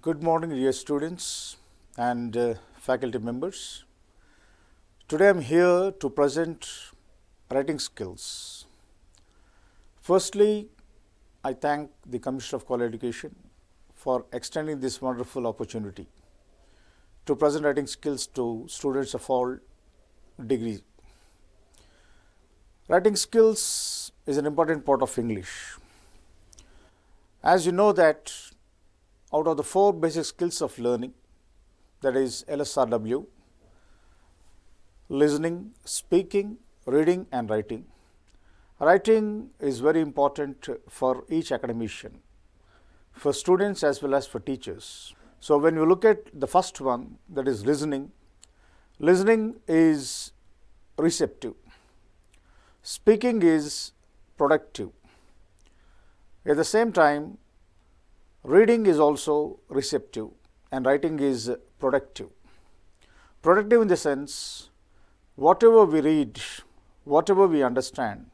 Good morning, dear students and faculty members. Today I am here to present writing skills. Firstly, I thank the Commissioner of Quality Education for extending this wonderful opportunity to present writing skills to students of all degrees. Writing skills is an important part of English. As you know that out of the 4 basic skills of learning, that is LSRW, listening, speaking, reading and writing. Writing is very important for each academician, for students as well as for teachers. So when you look at the first one, that is listening, listening is receptive, speaking is productive. At the same time, reading is also receptive and writing is productive. Productive in the sense, whatever we read, whatever we understand,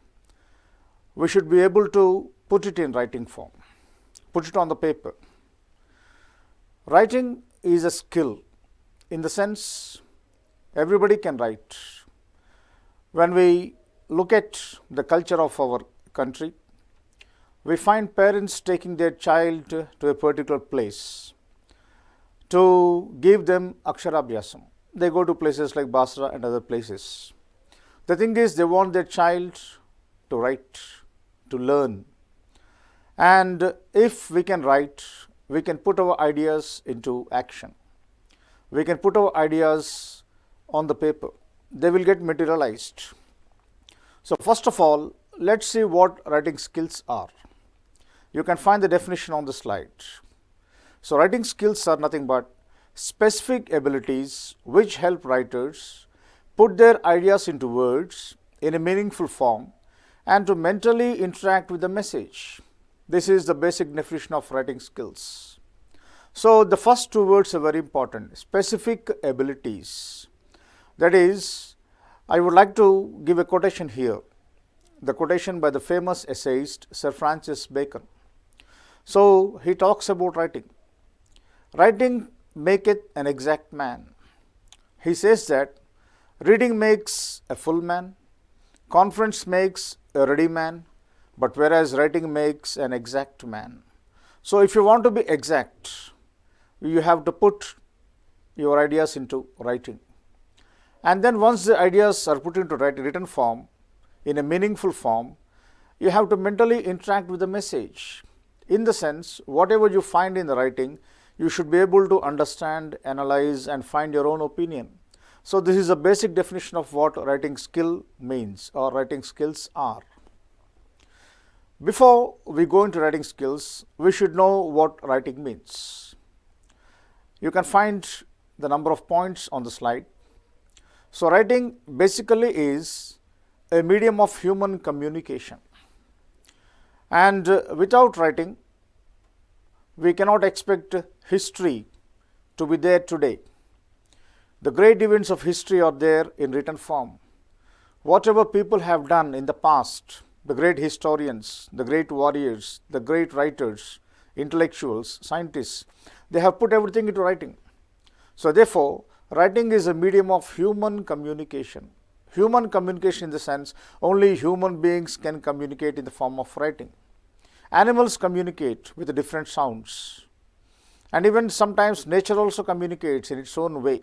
we should be able to put it in writing form, put it on the paper. Writing is a skill in the sense everybody can write. When we look at the culture of our country, we find parents taking their child to a particular place to give them Aksharabhyasam. They go to places like Basra and other places. The thing is, they want their child to write, to learn. And if we can write, we can put our ideas into action. We can put our ideas on the paper. They will get materialized. So first of all, let's see what writing skills are. You can find the definition on the slide. So writing skills are nothing but specific abilities which help writers put their ideas into words in a meaningful form and to mentally interact with the message. This is the basic definition of writing skills. So the first 2 words are very important, specific abilities. That is, I would like to give a quotation here, the quotation by the famous essayist Sir Francis Bacon. So he talks about writing. Writing maketh an exact man. He says that reading makes a full man, conference makes a ready man, but whereas writing makes an exact man. So if you want to be exact, you have to put your ideas into writing. And then once the ideas are put into written form, in a meaningful form, you have to mentally interact with the message. In the sense, whatever you find in the writing, you should be able to understand, analyze and find your own opinion. So this is a basic definition of what writing skill means or writing skills are. Before we go into writing skills, we should know what writing means. You can find the number of points on the slide. So writing basically is a medium of human communication. And without writing, we cannot expect history to be there today. The great events of history are there in written form. Whatever people have done in the past, the great historians, the great warriors, the great writers, intellectuals, scientists, they have put everything into writing. So therefore, writing is a medium of human communication. Human communication in the sense only human beings can communicate in the form of writing. Animals communicate with different sounds, and even sometimes nature also communicates in its own way.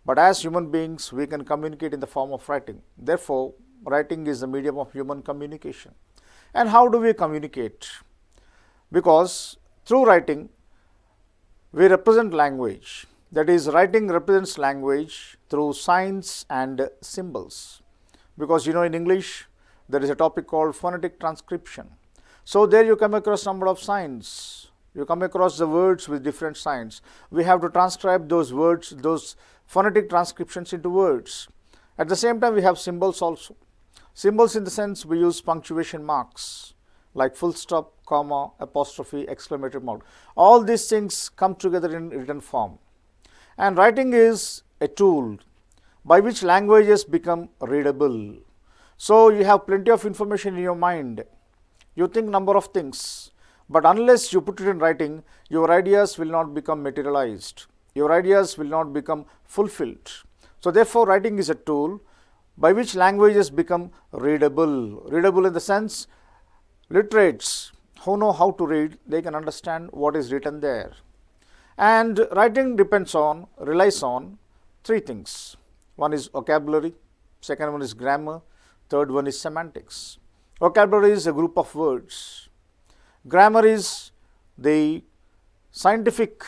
But as human beings, we can communicate in the form of writing. Therefore, writing is the medium of human communication. And how do we communicate? Because through writing, we represent language. That is, writing represents language through signs and symbols. Because in English, there is a topic called phonetic transcription. So there you come across number of signs. You come across the words with different signs. We have to transcribe those words, those phonetic transcriptions into words. At the same time, we have symbols also. Symbols in the sense we use punctuation marks like full stop, comma, apostrophe, exclamatory mark. All these things come together in written form. And writing is a tool by which languages become readable. So you have plenty of information in your mind. You think number of things, But unless you put it in writing, your ideas will not become materialized. Your ideas will not become fulfilled. So therefore, writing is a tool by which languages become readable. Readable in the sense, literates who know how to read, they can understand what is written there. And writing relies on three things. One is vocabulary, second one is grammar, third one is semantics. Vocabulary is a group of words. Grammar is the scientific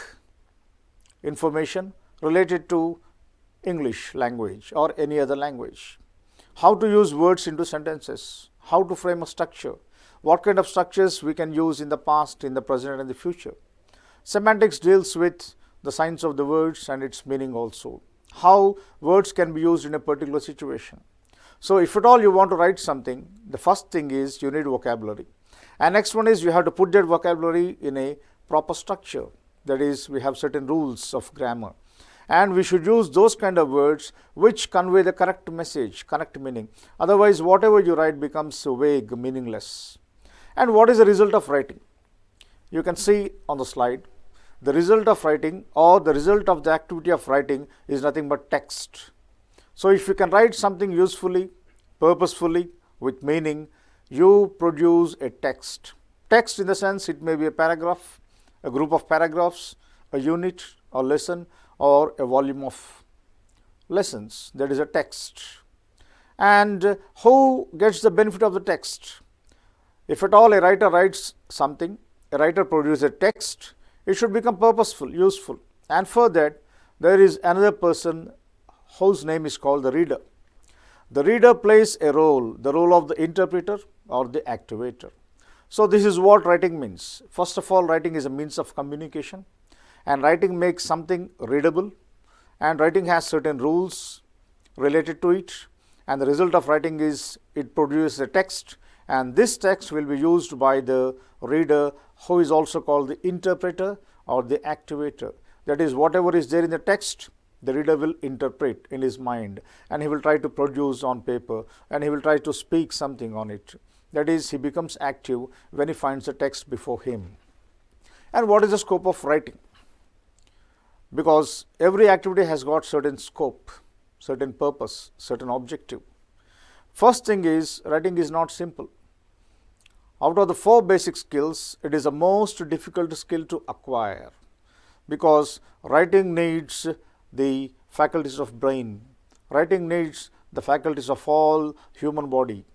information related to English language or any other language. How to use words into sentences, how to frame a structure, what kind of structures we can use in the past, in the present and the future. Semantics deals with the science of the words and its meaning also, how words can be used in a particular situation. So if at all you want to write something, the first thing is you need vocabulary. And next one is you have to put that vocabulary in a proper structure. That is, we have certain rules of grammar. And we should use those kind of words which convey the correct message, correct meaning. Otherwise, whatever you write becomes vague, meaningless. And what is the result of writing? You can see on the slide, the result of writing or the result of the activity of writing is nothing but text. So if you can write something usefully, purposefully, with meaning, you produce a text. Text in the sense it may be a paragraph, a group of paragraphs, a unit or lesson, or a volume of lessons. That is a text. And who gets the benefit of the text? If at all a writer writes something, a writer produces a text, it should become purposeful, useful. And for that, there is another person whose name is called the reader. The reader plays a role, the role of the interpreter or the activator. So this is what writing means. First of all, writing is a means of communication, and writing makes something readable, and writing has certain rules related to it, and the result of writing is it produces a text, and this text will be used by the reader, who is also called the interpreter or the activator. That is, whatever is there in the text, the reader will interpret in his mind, and he will try to produce on paper, and he will try to speak something on it. That is, he becomes active when he finds the text before him. And what is the scope of writing? Because every activity has got certain scope, certain purpose, certain objective. First thing is, writing is not simple. Out of the four basic skills, it is the most difficult skill to acquire, because writing needs the faculties of brain. Writing needs the faculties of all human body.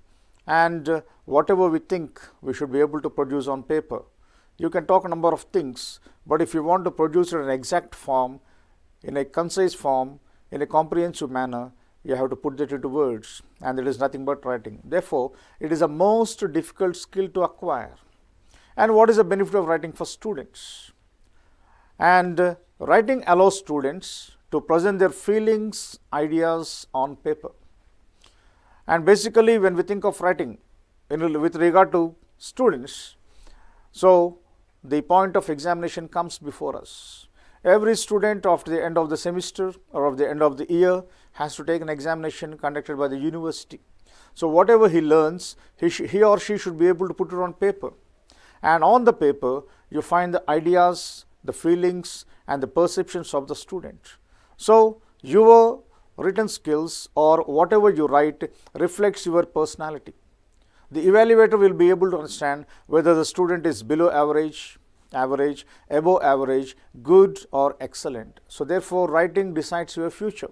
And whatever we think, we should be able to produce on paper. You can talk a number of things, but if you want to produce it in an exact form, in a concise form, in a comprehensive manner, you have to put that into words, and it is nothing but writing. Therefore, it is a most difficult skill to acquire. And what is the benefit of writing for students? And writing allows students to present their feelings, ideas on paper. And basically, when we think of writing with regard to students, so the point of examination comes before us. Every student after the end of the semester or of the end of the year has to take an examination conducted by the university. So whatever he learns, he or she should be able to put it on paper. And on the paper, you find the ideas, the feelings, and the perceptions of the student. So your written skills or whatever you write reflects your personality. The evaluator will be able to understand whether the student is below average, above average, good or excellent. So therefore, writing decides your future.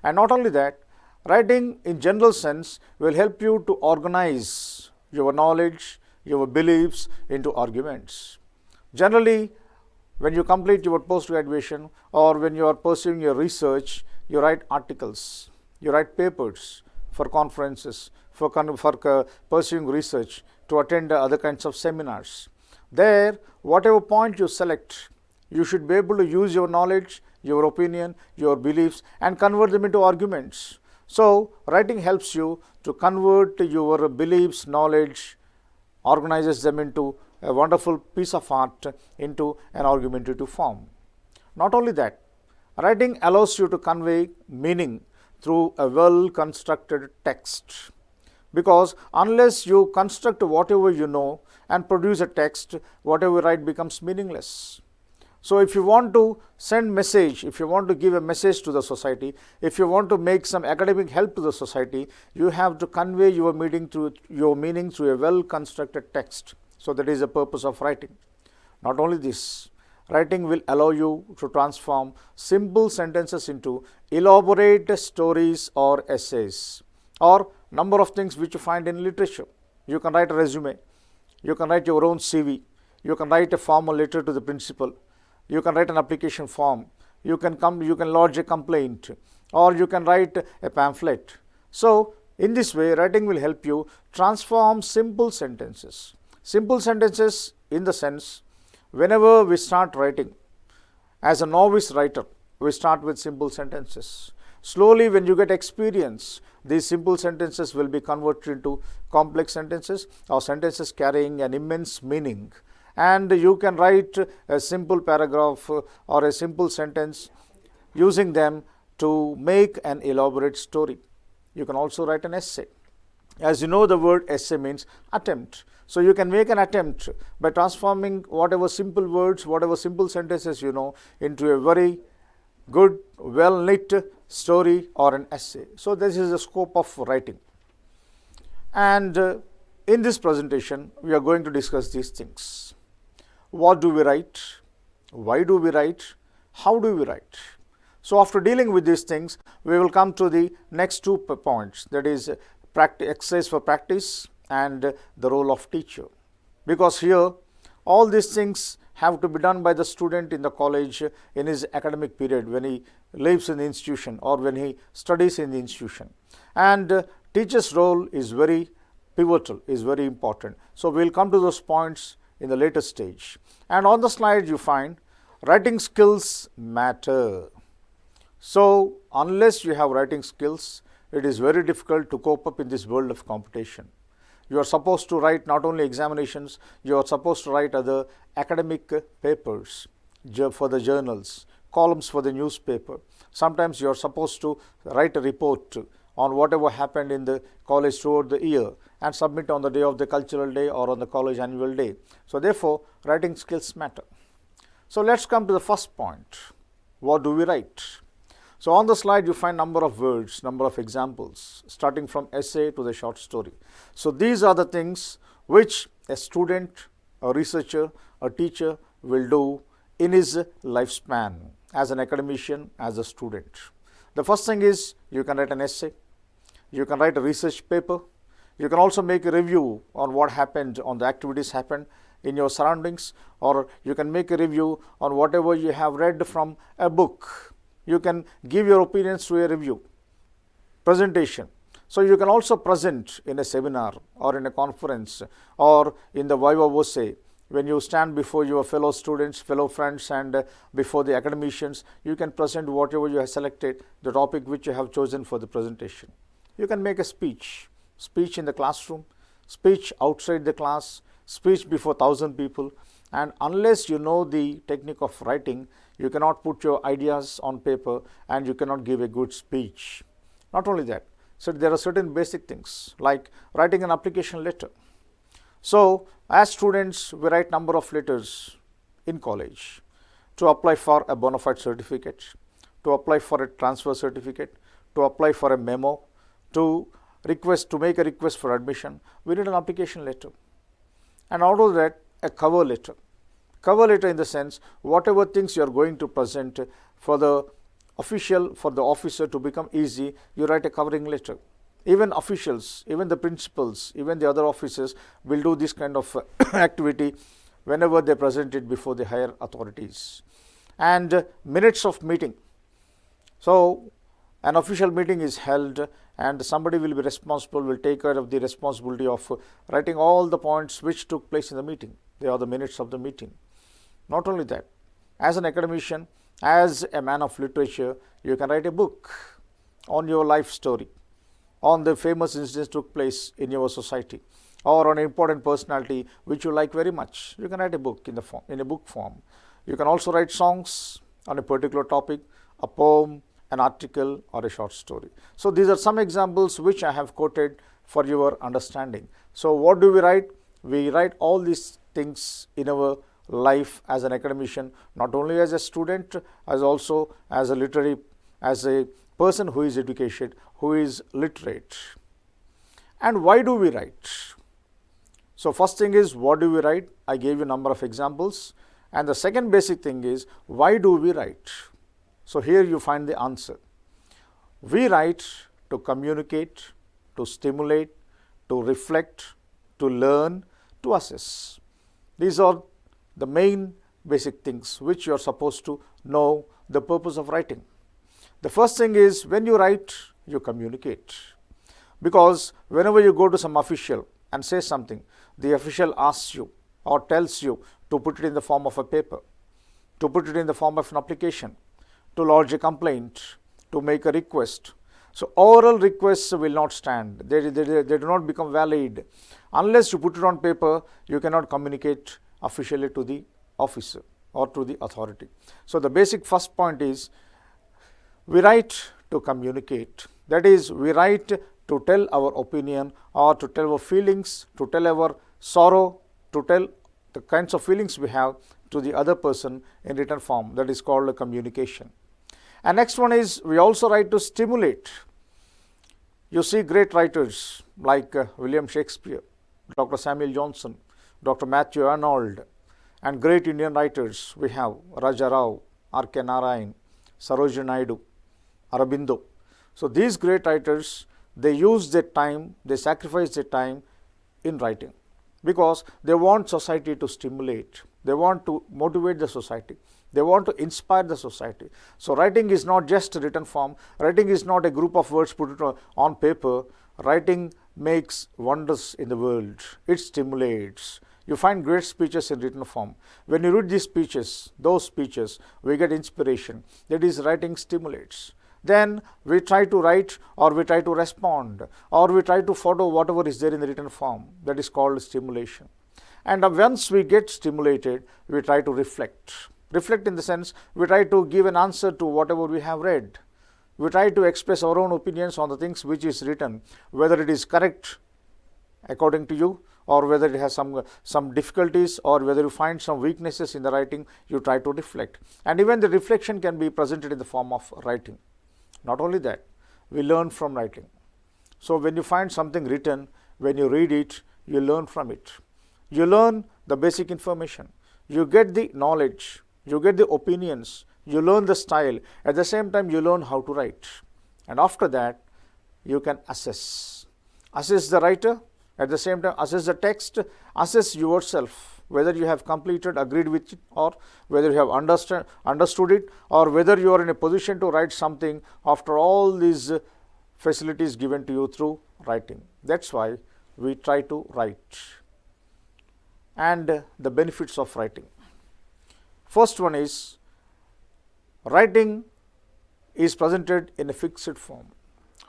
And not only that, writing in general sense will help you to organize your knowledge, your beliefs into arguments. Generally, when you complete your post-graduation or when you are pursuing your research, you write articles, you write papers for conferences, for pursuing research, to attend other kinds of seminars. There, whatever point you select, you should be able to use your knowledge, your opinion, your beliefs, and convert them into arguments. So, writing helps you to convert your beliefs, knowledge, organizes them into a wonderful piece of art, into an argumentative form. Not only that, writing allows you to convey meaning through a well constructed text. because unless you construct whatever you know and produce a text, whatever you write becomes meaningless. So, if you want to send message, if you want to give a message to the society, if you want to make some academic help to the society, you have to convey your meaning through a well constructed text. So, that is the purpose of writing. Not only this, writing will allow you to transform simple sentences into elaborate stories or essays, or number of things which you find in literature. You can write a resume, you can write your own CV, you can write a formal letter to the principal, you can write an application form, you can lodge a complaint, or you can write a pamphlet. So, in this way, writing will help you transform simple sentences. Simple sentences in the sense, whenever we start writing, as a novice writer, we start with simple sentences. Slowly, when you get experience, these simple sentences will be converted into complex sentences or sentences carrying an immense meaning. And you can write a simple paragraph or a simple sentence using them to make an elaborate story. You can also write an essay. As you know, the word essay means attempt. So, you can make an attempt by transforming whatever simple words, whatever simple sentences you know into a very good, well knit story or an essay. So, this is the scope of writing. And in this presentation, we are going to discuss these things. What do we write? Why do we write? How do we write? So, after dealing with these things, we will come to the next 2 points, that is exercise for practice and the role of teacher. Because here, all these things have to be done by the student in the college in his academic period when he lives in the institution or when he studies in the institution. And teacher's role is very pivotal, is very important. So, we will come to those points in the later stage. And on the slide you find writing skills matter. So, unless you have writing skills, it is very difficult to cope up in this world of competition. You are supposed to write not only examinations, you are supposed to write other academic papers for the journals, columns for the newspaper. Sometimes you are supposed to write a report on whatever happened in the college throughout the year and submit on the day of the cultural day or on the college annual day. So, therefore, writing skills matter. So, let us come to the first point. What do we write? So, on the slide you find number of words, number of examples, starting from essay to the short story. So, these are the things which a student, a researcher, a teacher will do in his lifespan as an academician, as a student. The first thing is you can write an essay, you can write a research paper, you can also make a review on what happened, on the activities happened in your surroundings, or you can make a review on whatever you have read from a book. You can give your opinions through a review, presentation. So, you can also present in a seminar or in a conference or in the viva voce. When you stand before your fellow students, fellow friends and before the academicians, you can present whatever you have selected, the topic which you have chosen for the presentation. You can make a speech in the classroom, speech outside the class, speech before 1,000 people, and unless you know the technique of writing, you cannot put your ideas on paper and you cannot give a good speech. Not only that, so there are certain basic things like writing an application letter. So, as students, we write number of letters in college to apply for a bona fide certificate, to apply for a transfer certificate, to apply for a memo, to make a request for admission. We need an application letter. And out of that, a cover letter. Cover letter in the sense, whatever things you are going to present for the officer to become easy, you write a covering letter. Even officials, even the principals, even the other officers will do this kind of activity whenever they present it before the higher authorities. And minutes of meeting. So, an official meeting is held and somebody will be responsible, will take care of the responsibility of writing all the points which took place in the meeting. They are the minutes of the meeting. Not only that, as an academician, as a man of literature, you can write a book on your life story, on the famous incidents took place in your society, or on an important personality which you like very much. You can write a book in a book form. You can also write songs on a particular topic, a poem, an article or a short story. So, these are some examples which I have quoted for your understanding. So what do we write? We write all these things in our life as an academician, not only as a student, as also as a literary, as a person who is educated, who is literate. And why do we write? So first thing is, what do we write? I gave you a number of examples. And the second basic thing is, why do we write? So here you find the answer. We write to communicate, to stimulate, to reflect, to learn, to assess. These are the main basic things which you are supposed to know the purpose of writing. The first thing is, when you write, you communicate. Because whenever you go to some official and say something, the official asks you or tells you to put it in the form of a paper, to put it in the form of an application, to lodge a complaint, to make a request. So oral requests will not stand. They do not become valid. Unless you put it on paper, you cannot communicate officially to the officer or to the authority. So the basic first point is, we write to communicate. That is, we write to tell our opinion or to tell our feelings, to tell our sorrow, to tell the kinds of feelings we have to the other person in written form. That is called a communication. And next one is, we also write to stimulate. You see great writers like William Shakespeare, Dr. Samuel Johnson, Dr. Matthew Arnold, and great Indian writers we have Raja Rao, R.K. Narayan, Sarojini Naidu, Aurobindo. So these great writers, they use their time, they sacrifice their time in writing, because they want society to stimulate, they want to motivate the society, they want to inspire the society. So writing is not just a written form, writing is not a group of words put it on paper. Writing makes wonders in the world, it stimulates. You find great speeches in written form. When you read these speeches, those speeches, we get inspiration. That is, writing stimulates. Then we try to write, or we try to respond, or we try to follow whatever is there in the written form. That is called stimulation. And once we get stimulated, we try to reflect. Reflect in the sense, we try to give an answer to whatever we have read. We try to express our own opinions on the things which is written, whether it is correct according to you, or whether it has some difficulties, or whether you find some weaknesses in the writing. You try to reflect. And even the reflection can be presented in the form of writing. Not only that, we learn from writing. So when you find something written, when you read it, you learn from it. You learn the basic information. You get the knowledge. You get the opinions. You learn the style. At the same time, you learn how to write. And after that, you can assess. Assess the writer. At the same time, assess the text. Assess yourself, whether you have completed, agreed with it, or whether you have understood it, or whether you are in a position to write something after all these facilities given to you through writing. That's why we try to write. And the benefits of writing. First one is, writing is presented in a fixed form.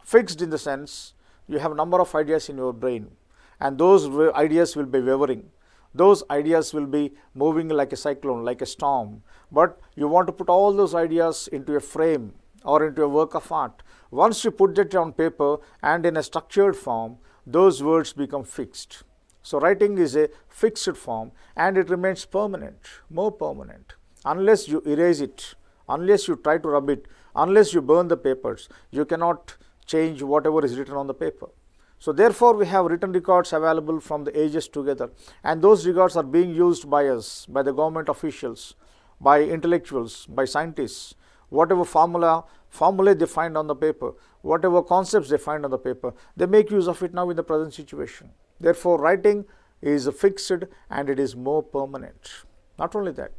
Fixed in the sense, you have a number of ideas in your brain, and those ideas will be wavering. Those ideas will be moving like a cyclone, like a storm. But you want to put all those ideas into a frame or into a work of art. Once you put that on paper and in a structured form, those words become fixed. So writing is a fixed form, and it remains permanent, more permanent. Unless you erase it, unless you try to rub it, unless you burn the papers, you cannot change whatever is written on the paper. So therefore, we have written records available from the ages together, and those records are being used by us, by the government officials, by intellectuals, by scientists. Whatever formulae they find on the paper, whatever concepts they find on the paper, they make use of it now in the present situation. Therefore, writing is fixed and it is more permanent. Not only that,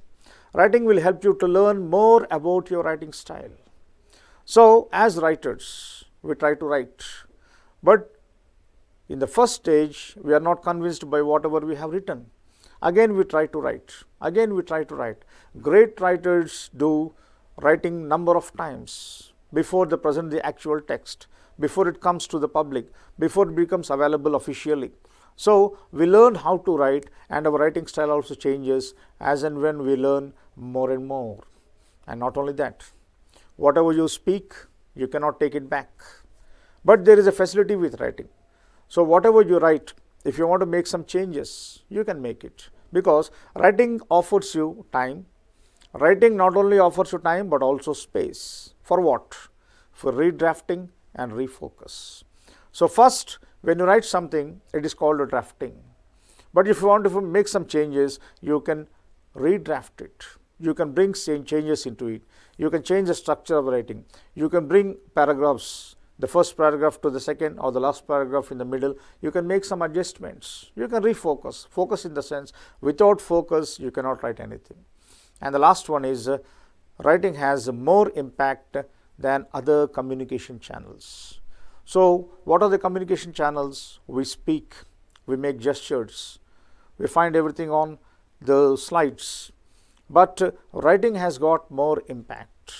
writing will help you to learn more about your writing style. So as writers, we try to write, but in the first stage, we are not convinced by whatever we have written. Again, we try to write. Again, we try to write. Great writers do writing number of times before they present the actual text, before it comes to the public, before it becomes available officially. So we learn how to write, and our writing style also changes as and when we learn more and more. And not only that, whatever you speak, you cannot take it back. But there is a facility with writing. So whatever you write, if you want to make some changes, you can make it, because writing offers you time. Writing not only offers you time but also space. For what? For redrafting and refocus. So first, when you write something, it is called a drafting. But if you want to make some changes, you can redraft it. You can bring changes into it. You can change the structure of writing. You can bring paragraphs, the first paragraph to the second, or the last paragraph in the middle. You can make some adjustments. You can refocus. Focus in the sense, without focus, you cannot write anything. And the last one is writing has more impact than other communication channels. So what are the communication channels? We speak, we make gestures, we find everything on the slides, but writing has got more impact.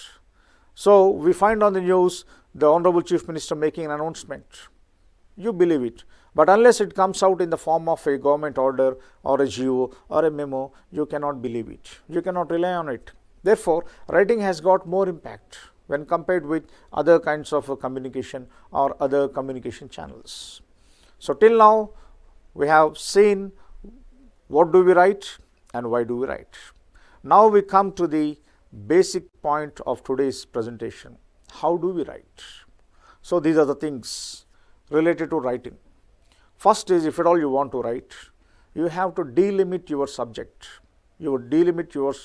So we find on the news the Honorable Chief Minister making an announcement. You believe it, but unless it comes out in the form of a government order or a GO or a memo, you cannot believe it. You cannot rely on it. Therefore, writing has got more impact when compared with other kinds of communication or other communication channels. So till now, we have seen what do we write and why do we write. Now we come to the basic point of today's presentation. How do we write? So these are the things related to writing. First is, if at all you want to write, you have to delimit your subject. You delimit your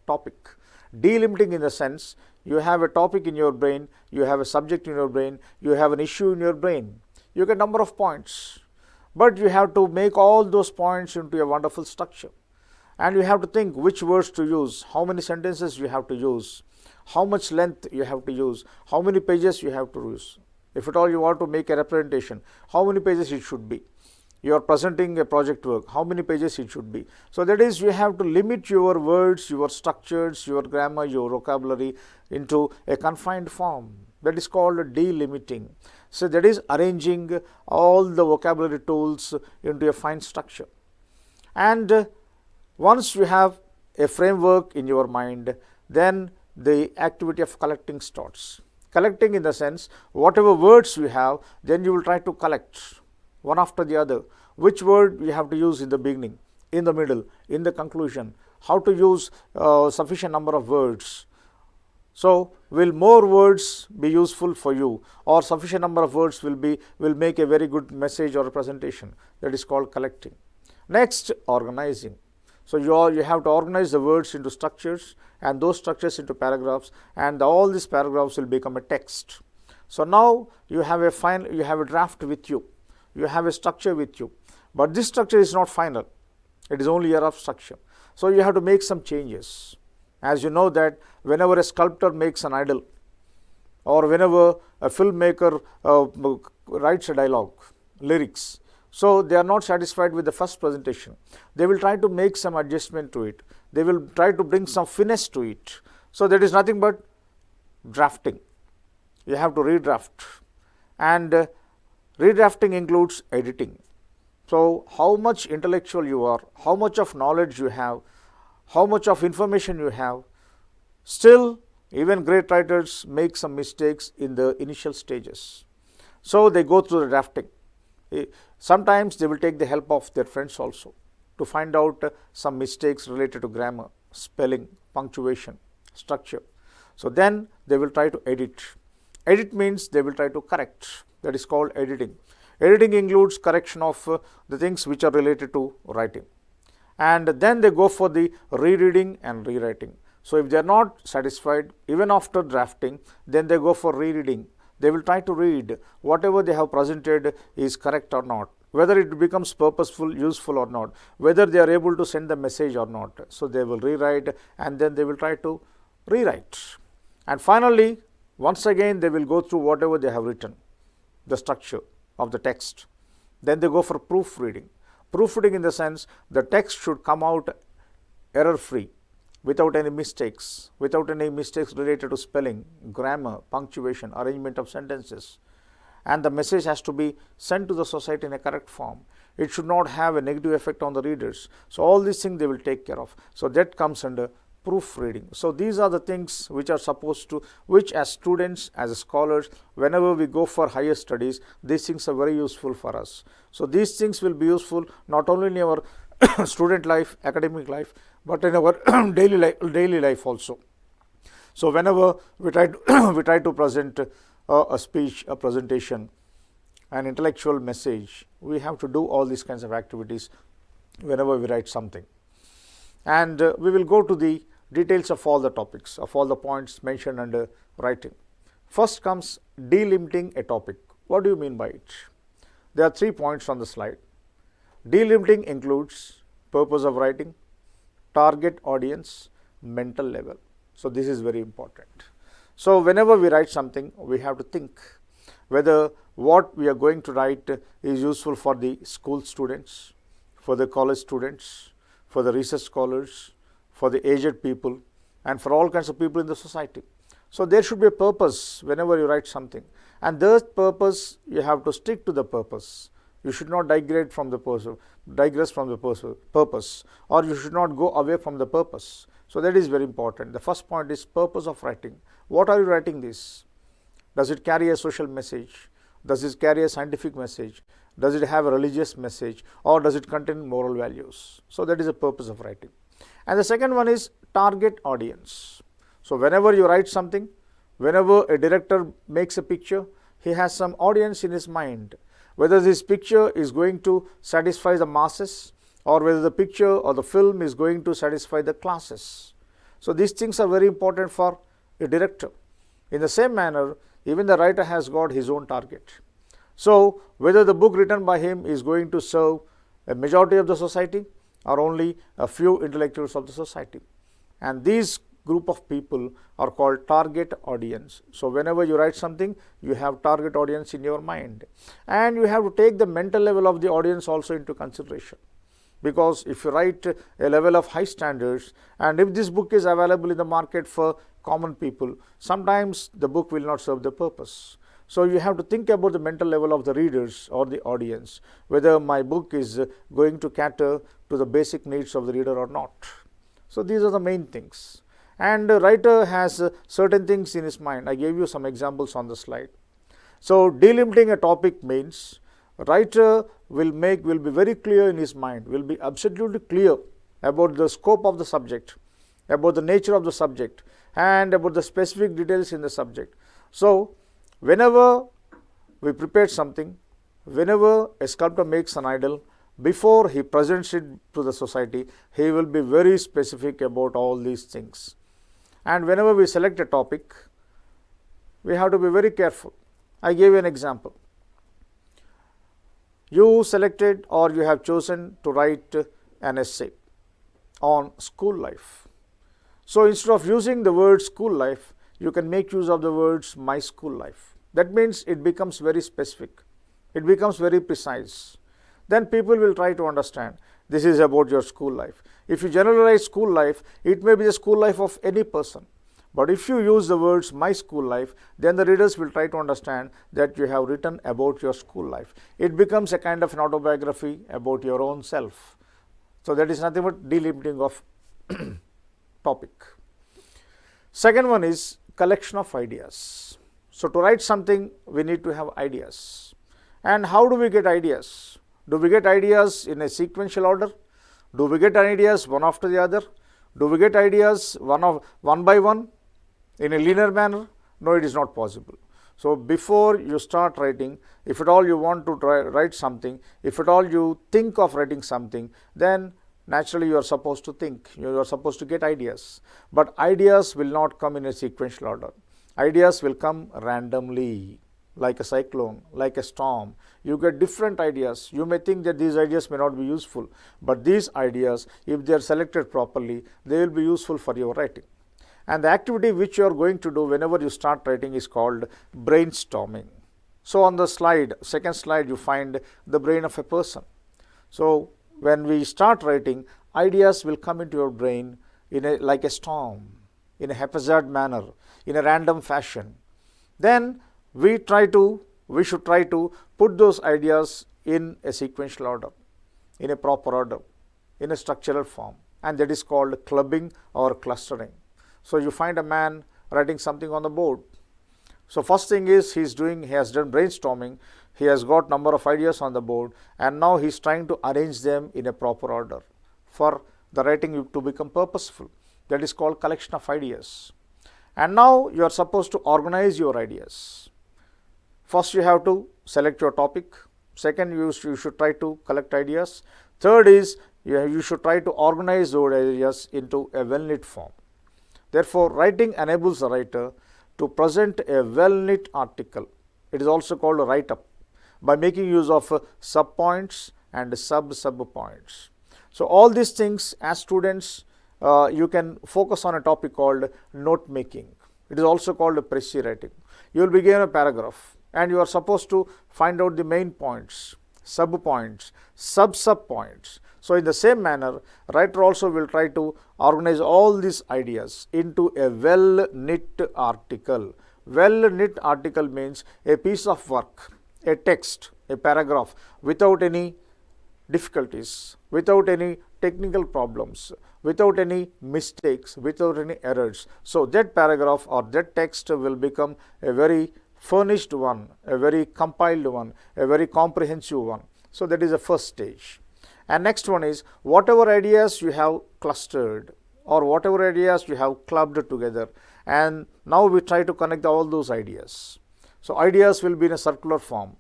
topic. Delimiting in the sense, you have a topic in your brain, you have a subject in your brain, you have an issue in your brain. You get number of points, but you have to make all those points into a wonderful structure. And you have to think which words to use, how many sentences you have to use, how much length you have to use, how many pages you have to use. If at all you want to make a representation, how many pages it should be. You are presenting a project work, how many pages it should be. So that is, you have to limit your words, your structures, your grammar, your vocabulary into a confined form. That is called delimiting. So that is arranging all the vocabulary tools into a fine structure. And once you have a framework in your mind, then the activity of collecting starts. Collecting in the sense, whatever words you have, then you will try to collect one after the other. Which word you have to use in the beginning, in the middle, in the conclusion, how to use sufficient number of words. So will more words be useful for you, or sufficient number of words will make a very good message or a presentation. That is called collecting. Next, organizing. So you have to organize the words into structures, and those structures into paragraphs, and all these paragraphs will become a text. So now you have a draft with you, you have a structure with you, but this structure is not final. It is only a rough structure. So you have to make some changes. As you know that whenever a sculptor makes an idol, or whenever a filmmaker writes a dialogue, lyrics, so they are not satisfied with the first presentation. They will try to make some adjustment to it. They will try to bring some finesse to it. So that is nothing but drafting. You have to redraft, and redrafting includes editing. So how much intellectual you are, how much of knowledge you have, how much of information you have, still even great writers make some mistakes in the initial stages. So they go through the drafting. Sometimes they will take the help of their friends also to find out some mistakes related to grammar, spelling, punctuation, structure. So then they will try to edit. Edit means they will try to correct. That is called editing. Editing includes correction of the things which are related to writing. And then they go for the rereading and rewriting. So if they are not satisfied even after drafting, then they go for rereading. They will try to read whatever they have presented is correct or not, whether it becomes purposeful, useful or not, whether they are able to send the message or not. So they will rewrite, and then they will try to rewrite. And finally, once again they will go through whatever they have written, the structure of the text. Then they go for proofreading. Proofreading in the sense, the text should come out error free, without any mistakes related to spelling, grammar, punctuation, arrangement of sentences. And the message has to be sent to the society in a correct form. It should not have a negative effect on the readers. So all these things they will take care of. So that comes under proofreading. So these are the things which are supposed to, which as students, as scholars, whenever we go for higher studies, these things are very useful for us. So these things will be useful not only in our student life, academic life, but in our daily life also. So whenever we try to, we try to present a speech, a presentation, an intellectual message, we have to do all these kinds of activities whenever we write something. And we will go to the details of all the topics, of all the points mentioned under writing. First comes delimiting a topic. What do you mean by it? There are 3 points on the slide. Delimiting includes purpose of writing, target audience, mental level. So this is very important. So whenever we write something, we have to think whether what we are going to write is useful for the school students, for the college students, for the research scholars, for the aged people, and for all kinds of people in the society. So there should be a purpose whenever you write something, and that purpose, you have to stick to the purpose. You should not digress from the purpose, or you should not go away from the purpose. So that is very important. The first point is purpose of writing. What are you writing this? Does it carry a social message? Does it carry a scientific message? Does it have a religious message, or does it contain moral values? So that is the purpose of writing. And the second one is target audience. So whenever you write something, whenever a director makes a picture, he has some audience in his mind, whether this picture is going to satisfy the masses, or whether the picture or the film is going to satisfy the classes. So these things are very important for a director. In the same manner, even the writer has got his own target. So whether the book written by him is going to serve a majority of the society, or only a few intellectuals of the society. And these group of people are called target audience. So whenever you write something, you have target audience in your mind, and you have to take the mental level of the audience also into consideration. Because if you write a level of high standards, and if this book is available in the market for common people, sometimes the book will not serve the purpose. So you have to think about the mental level of the readers or the audience, whether my book is going to cater to the basic needs of the reader or not. So these are the main things. And the writer has certain things in his mind. I gave you some examples on the slide. So delimiting a topic means writer will be very clear in his mind, will be absolutely clear about the scope of the subject, about the nature of the subject, and about the specific details in the subject. So whenever we prepare something, whenever a sculptor makes an idol, before he presents it to the society, he will be very specific about all these things. And whenever we select a topic, we have to be very careful. I gave you an example. You selected, or you have chosen to write an essay on school life. So instead of using the word school life, you can make use of the words my school life. That means it becomes very specific, it becomes very precise. Then people will try to understand this is about your school life. If you generalize school life, it may be the school life of any person. But if you use the words my school life, then the readers will try to understand that you have written about your school life. It becomes a kind of an autobiography about your own self. So that is nothing but delimiting of topic. Second one is collection of ideas. So to write something, we need to have ideas. And how do we get ideas? Do we get ideas in a sequential order? Do we get ideas one after the other? Do we get ideas one by one in a linear manner? No, it is not possible. So before you start writing, if at all you want to write something, if at all you think of writing something, then naturally you are supposed to think, you are supposed to get ideas. But ideas will not come in a sequential order. Ideas will come randomly, like a cyclone, like a storm. You get different ideas. You may think that these ideas may not be useful, but these ideas, if they are selected properly, they will be useful for your writing. And the activity which you are going to do whenever you start writing is called brainstorming. So on the slide, second slide, you find the brain of a person. So when we start writing, ideas will come into your brain like a storm, in a haphazard manner, in a random fashion. Then we should try to put those ideas in a sequential order, in a proper order, in a structural form. and that is called clubbing or clustering. So you find a man writing something on the board. So first thing is he has done brainstorming, he has got number of ideas on the board, and now he is trying to arrange them in a proper order for the writing to become purposeful. That is called collection of ideas. And now you are supposed to organize your ideas. First you have to select your topic. Second, you should try to collect ideas. Third is you should try to organize those ideas into a well-knit form. Therefore, writing enables the writer to present a well-knit article. It is also called a write-up by making use of sub-points and sub-points. So, all these things as students you can focus on a topic called note making. It is also called précis writing. You will be given a paragraph and you are supposed to find out the main points, sub-points, sub-points. So, in the same manner, writer also will try to organize all these ideas into a well-knit article. Well-knit article means a piece of work, a text, a paragraph without any difficulties, without any technical problems, without any mistakes, without any errors. So, that paragraph or that text will become a very furnished one, a very compiled one, a very comprehensive one. So, that is the first stage. And next one is whatever ideas you have clustered or whatever ideas you have clubbed together, and now we try to connect all those ideas. So, ideas will be in a circular form.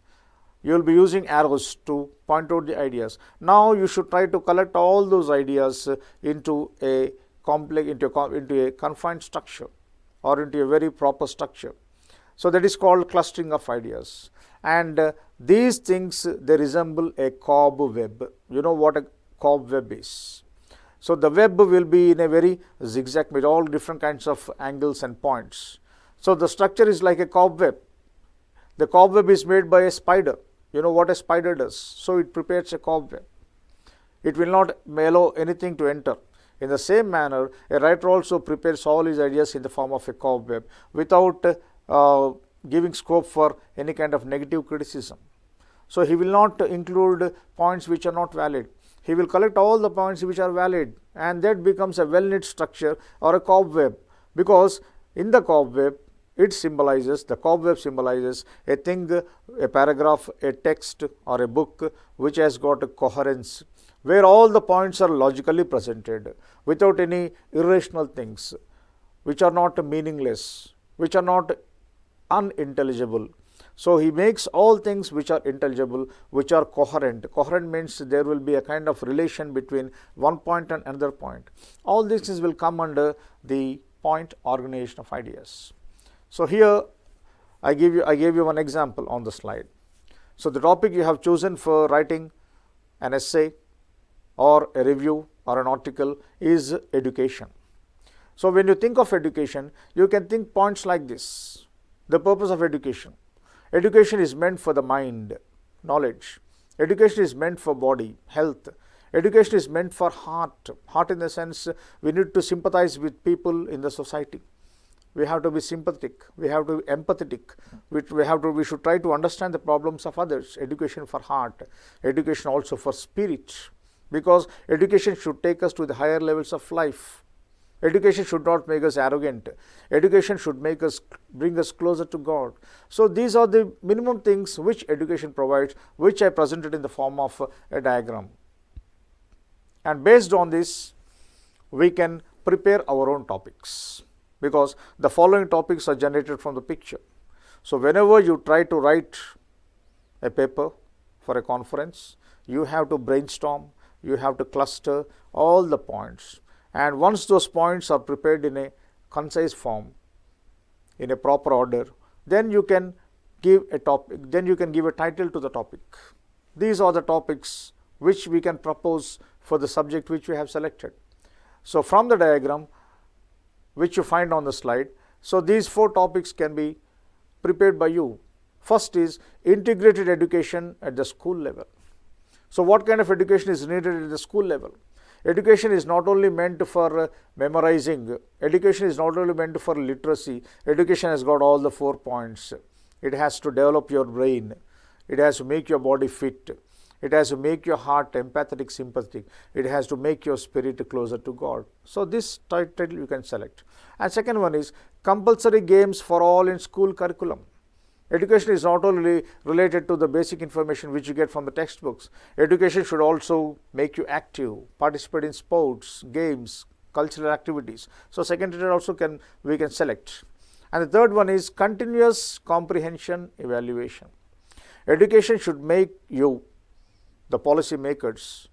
You will be using arrows to point out the ideas. Now, you should try to collect all those ideas into a complex, into a confined structure or into a very proper structure. So, that is called clustering of ideas. And these things, they resemble a cobweb. You know what a cobweb is. So, the web will be in a very zigzag with all different kinds of angles and points. So, the structure is like a cobweb. The cobweb is made by a spider. You know what a spider does. So, it prepares a cobweb. It will not allow anything to enter. In the same manner, a writer also prepares all his ideas in the form of a cobweb without giving scope for any kind of negative criticism. So, he will not include points which are not valid. He will collect all the points which are valid, and that becomes a well-knit structure or a cobweb, because in the cobweb the cobweb symbolizes a thing, a paragraph, a text or a book which has got a coherence, where all the points are logically presented without any irrational things which are not meaningless, which are not unintelligible. So, he makes all things which are intelligible, which are coherent. Coherent means there will be a kind of relation between one point and another point. All these things will come under the point organization of ideas. So, here I gave you one example on the slide. So, the topic you have chosen for writing an essay or a review or an article is education. So, when you think of education, you can think points like this. The purpose of education. Education is meant for the mind, knowledge. Education is meant for body, health. Education is meant for heart. Heart in the sense we need to sympathize with people in the society. We have to be sympathetic. We have to be empathetic. We should try to understand the problems of others. Education for heart. Education also for spirit. Because education should take us to the higher levels of life. Education should not make us arrogant. Education should bring us closer to God. So, these are the minimum things which education provides, which I presented in the form of a diagram. And based on this, we can prepare our own topics, because the following topics are generated from the picture. So, whenever you try to write a paper for a conference, you have to brainstorm, you have to cluster all the points. And once those points are prepared in a concise form, in a proper order, then you can give a topic, then you can give a title to the topic. These are the topics which we can propose for the subject which we have selected. So, from the diagram which you find on the slide, so these 4 topics can be prepared by you. First is integrated education at the school level. So, what kind of education is needed at the school level? Education is not only meant for memorizing, education is not only meant for literacy, education has got all the 4 points. It has to develop your brain, it has to make your body fit, It has to make your heart empathetic, sympathetic. It has to make your spirit closer to God. So this title you can select. And second one is compulsory games for all in school curriculum. Education is not only related to the basic information which you get from the textbooks. Education should also make you active, participate in sports, games, cultural activities. So second title also we can select. And the third one is continuous comprehension evaluation. Education should make you, the policy makers,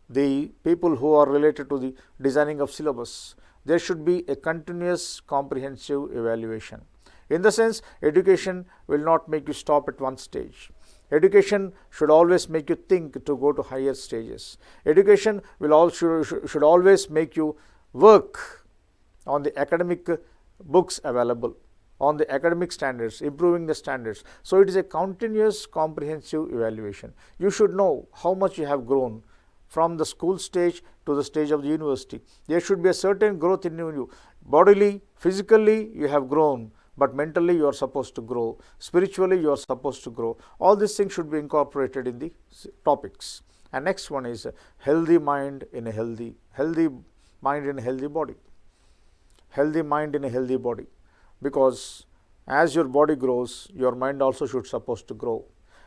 the people who are related to the designing of syllabus, there should be a continuous comprehensive evaluation. In the sense, education will not make you stop at one stage. Education should always make you think to go to higher stages. Education should always make you work on the academic books available, on the academic standards, improving the standards. So it is a continuous comprehensive evaluation. You should know how much you have grown from the school stage to the stage of the university. There should be a certain growth in you. Bodily, physically you have grown, but mentally you are supposed to grow. Spiritually you are supposed to grow. All these things should be incorporated in the topics. And next one is healthy mind in a healthy mind in a healthy body. Healthy mind in a healthy body. Because as your body grows, your mind also should supposed to grow.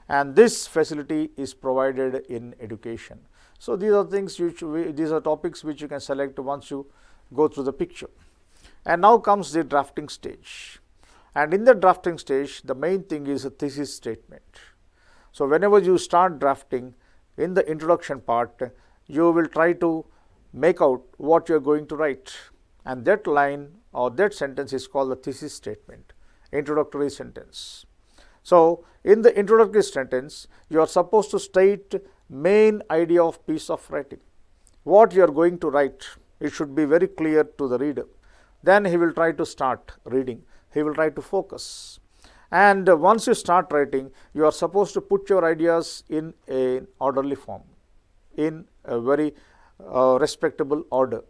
And this facility is provided in education. So these are things these are topics which you can select once you go through the picture. And now comes the drafting stage. And in the drafting stage, the main thing is a thesis statement. So whenever you start drafting, in the introduction part, you will try to make out what you are going to write. And that line or that sentence is called the thesis statement, introductory sentence. So in the introductory sentence, you are supposed to state main idea of piece of writing. What you are going to write, it should be very clear to the reader. Then he will try to start reading. He will try to focus. And once you start writing, you are supposed to put your ideas in an orderly form, in a very respectable order,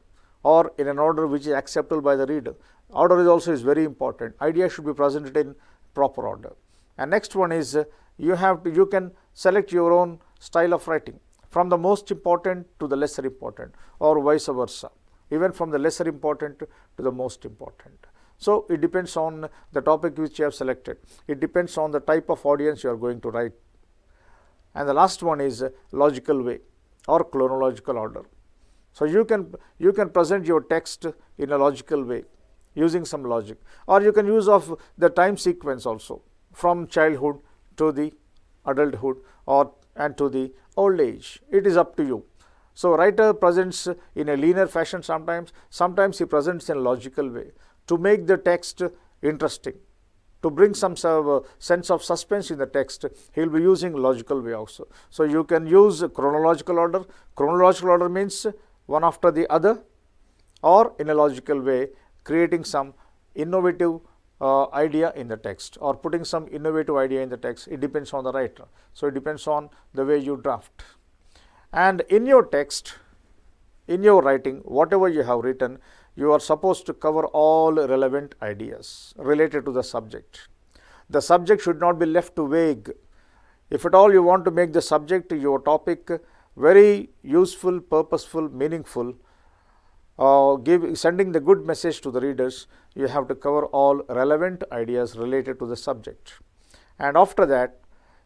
or in an order which is acceptable by the reader. Order is very important. Idea should be presented in proper order. And next one is you can select your own style of writing, from the most important to the lesser important, or vice versa, even from the lesser important to the most important. So it depends on the topic which you have selected. It depends on the type of audience you are going to write. And the last one is logical way or chronological order. So you can present your text in a logical way using some logic, or you can use of the time sequence also, from childhood to the adulthood and to the old age. It is up to you. So writer presents in a linear fashion sometimes he presents in a logical way to make the text interesting, to bring some sense of suspense in the text. He will be using logical way also. So you can use chronological order. Chronological order means one after the other, or in a logical way, creating some innovative idea in the text, or putting some innovative idea in the text. It depends on the writer. So it depends on the way you draft. And in your text, in your writing, whatever you have written, you are supposed to cover all relevant ideas related to the subject. The subject should not be left vague. If at all you want to make the subject, your topic, very useful, purposeful, meaningful, sending the good message to the readers, you have to cover all relevant ideas related to the subject. And after that,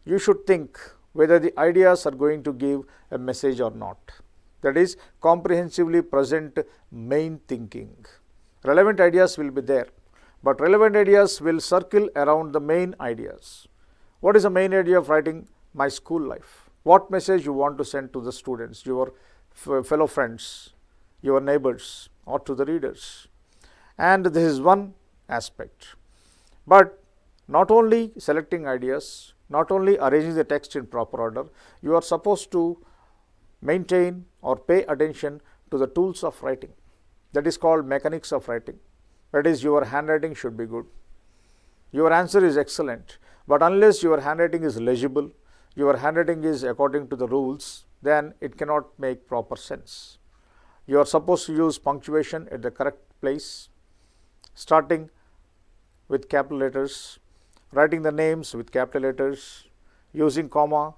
you should think whether the ideas are going to give a message or not. That is, comprehensively present main thinking. Relevant ideas will be there, but relevant ideas will circle around the main ideas. What is the main idea of writing? My school life. What message you want to send to the students, your fellow friends, your neighbors, or to the readers. And this is one aspect. But not only selecting ideas, not only arranging the text in proper order, you are supposed to maintain or pay attention to the tools of writing. That is called mechanics of writing. That is, your handwriting should be good. Your answer is excellent, but unless your handwriting is legible, your handwriting is according to the rules, then it cannot make proper sense. You are supposed to use punctuation at the correct place, starting with capital letters, writing the names with capital letters, using comma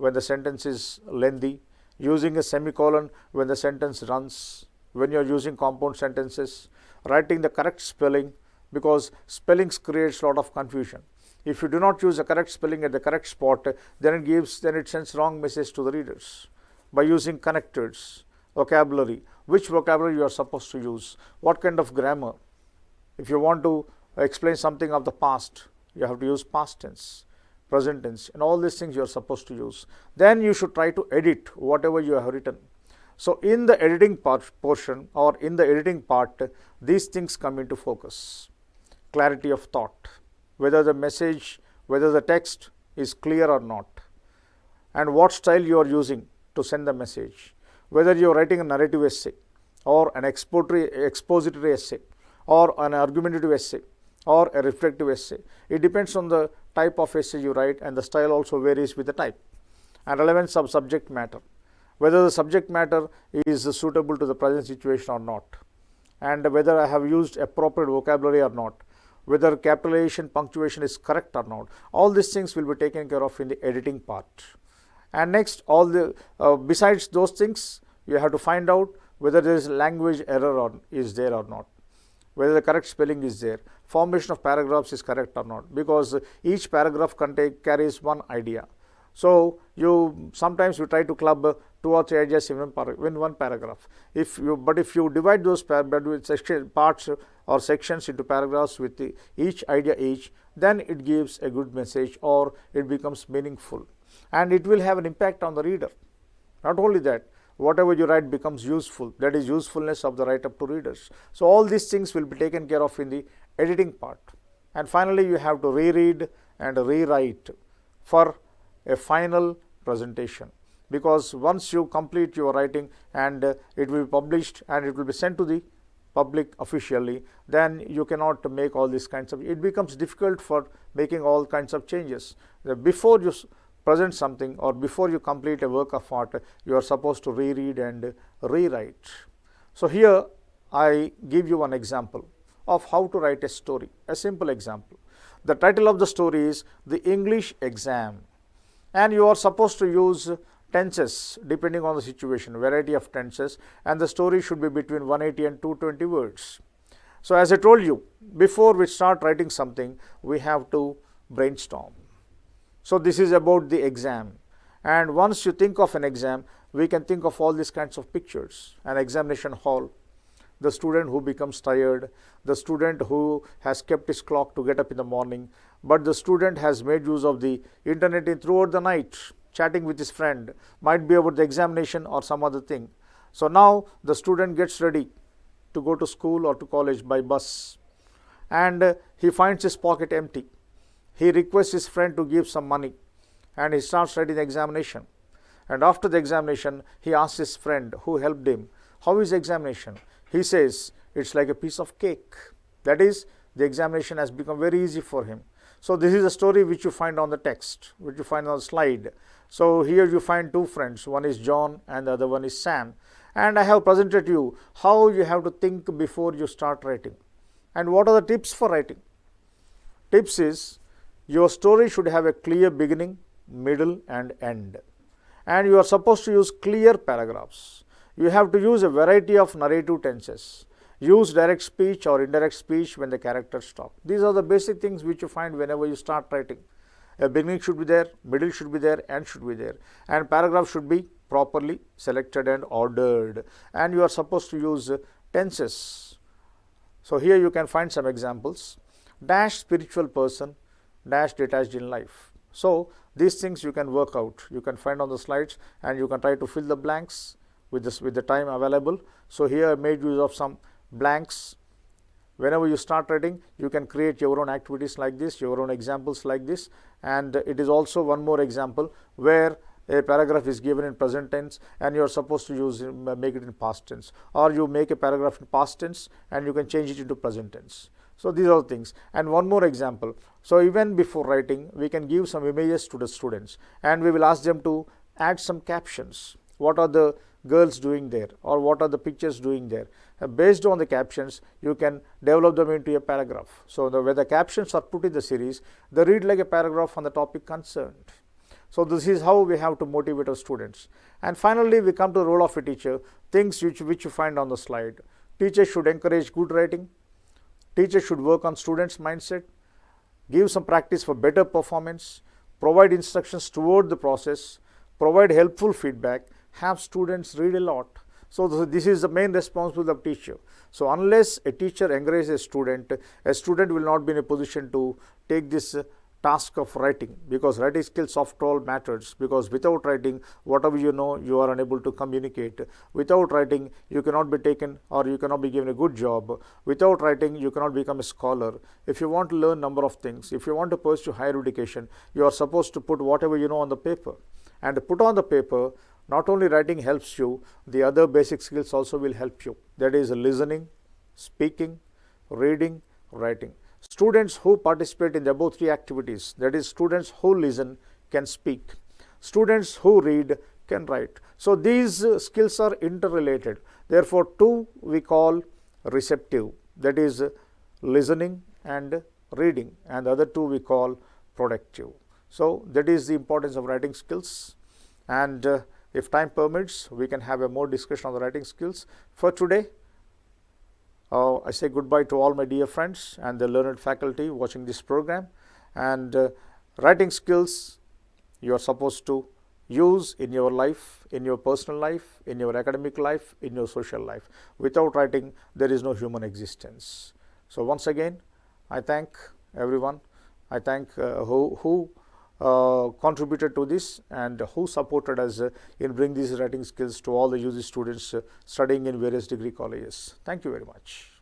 when the sentence is lengthy, using a semicolon when the sentence runs, when you are using compound sentences, writing the correct spelling, because spellings creates a lot of confusion. If you do not use the correct spelling at the correct spot, then it sends wrong message to the readers. By using connectors, vocabulary, which vocabulary you are supposed to use, what kind of grammar. If you want to explain something of the past, you have to use past tense, present tense, and all these things you are supposed to use. Then you should try to edit whatever you have written. So in the editing portion, or in the editing part, these things come into focus. Clarity of thought, whether the message, whether the text is clear or not, and what style you are using to send the message, whether you are writing a narrative essay or an expository essay or an argumentative essay or a reflective essay. It depends on the type of essay you write, and the style also varies with the type. And relevance of subject matter, whether the subject matter is suitable to the present situation or not, and whether I have used appropriate vocabulary or not, whether capitalization, punctuation is correct or not. All these things will be taken care of in the editing part. And next, all the besides those things, you have to find out whether there is language error or is there or not, whether the correct spelling is there, formation of paragraphs is correct or not, because each paragraph carries one idea. So sometimes you try to club 2 or 3 ideas in one paragraph. If you divide those parts or sections into paragraphs with each idea each, then it gives a good message, or it becomes meaningful, and it will have an impact on the reader. Not only that, whatever you write becomes useful. That is usefulness of the write-up to readers. So all these things will be taken care of in the editing part. And finally, you have to reread and rewrite for a final presentation, because once you complete your writing and it will be published and it will be sent to the public officially, then you cannot make all these kinds of, it becomes difficult for making all kinds of changes. Before you present something or before you complete a work of art, you are supposed to reread and rewrite. So here I give you one example of how to write a story, a simple example. The title of the story is The English Exam, and you are supposed to use tenses depending on the situation, variety of tenses, and the story should be between 180 and 220 words. So as I told you, before we start writing something, we have to brainstorm. So this is about the exam, and once you think of an exam, we can think of all these kinds of pictures. An examination hall, the student who becomes tired, the student who has kept his clock to get up in the morning, but the student has made use of the internet throughout the night, chatting with his friend, might be about the examination or some other thing. So now the student gets ready to go to school or to college by bus, and he finds his pocket empty. He requests his friend to give some money, and he starts writing the examination. And after the examination, he asks his friend who helped him, how is the examination? He says, it's like a piece of cake. That is, the examination has become very easy for him. So this is a story which you find on the text, which you find on the slide. So here you find two friends, one is John and the other one is Sam. And I have presented to you how you have to think before you start writing. And what are the tips for writing? Tips is, your story should have a clear beginning, middle and end. And you are supposed to use clear paragraphs. You have to use a variety of narrative tenses. Use direct speech or indirect speech when the characters talk. These are the basic things which you find whenever you start writing. A beginning should be there, middle should be there, end should be there. And paragraph should be properly selected and ordered. And you are supposed to use tenses. So here you can find some examples. Dash spiritual person, dash detached in life. So these things you can work out. You can find on the slides, and you can try to fill the blanks with the time available. So here I made use of some blanks. Whenever you start writing, you can create your own activities like this, your own examples like this. And it is also one more example where a paragraph is given in present tense and you are supposed to make it in past tense, or you make a paragraph in past tense and you can change it into present tense. So these are the things. And one more example. So even before writing, we can give some images to the students, and we will ask them to add some captions. What are the girls doing there, or what are the pictures doing there? Based on the captions, you can develop them into a paragraph. So where the captions are put in the series, they read like a paragraph on the topic concerned. So, this is how we have to motivate our students. And finally, we come to the role of a teacher, things which you find on the slide. Teachers should encourage good writing. Teachers should work on students' mindset, give some practice for better performance, provide instructions toward the process, provide helpful feedback, have students read a lot. So, this is the main responsibility of teacher. So, unless a teacher encourages a student will not be in a position to take this task of writing, because writing skills after all matters, because without writing, whatever you know, you are unable to communicate. Without writing, you cannot be taken or you cannot be given a good job. Without writing, you cannot become a scholar. If you want to learn number of things, if you want to pursue higher education, you are supposed to put whatever you know on the paper. And to put on the paper, not only writing helps you, the other basic skills also will help you. That is listening, speaking, reading, writing. Students who participate in the above three activities, that is, students who listen can speak, students who read can write. So, these skills are interrelated. Therefore, two we call receptive, that is, listening and reading, and the other two we call productive. So, that is the importance of writing skills, and if time permits, we can have a more discussion on the writing skills. For today, I say goodbye to all my dear friends and the learned faculty watching this program. And writing skills you are supposed to use in your life, in your personal life, in your academic life, in your social life. Without writing, there is no human existence. So, once again, I thank everyone. I thank who contributed to this and who supported us in bringing these writing skills to all the UG students studying in various degree colleges. Thank you very much.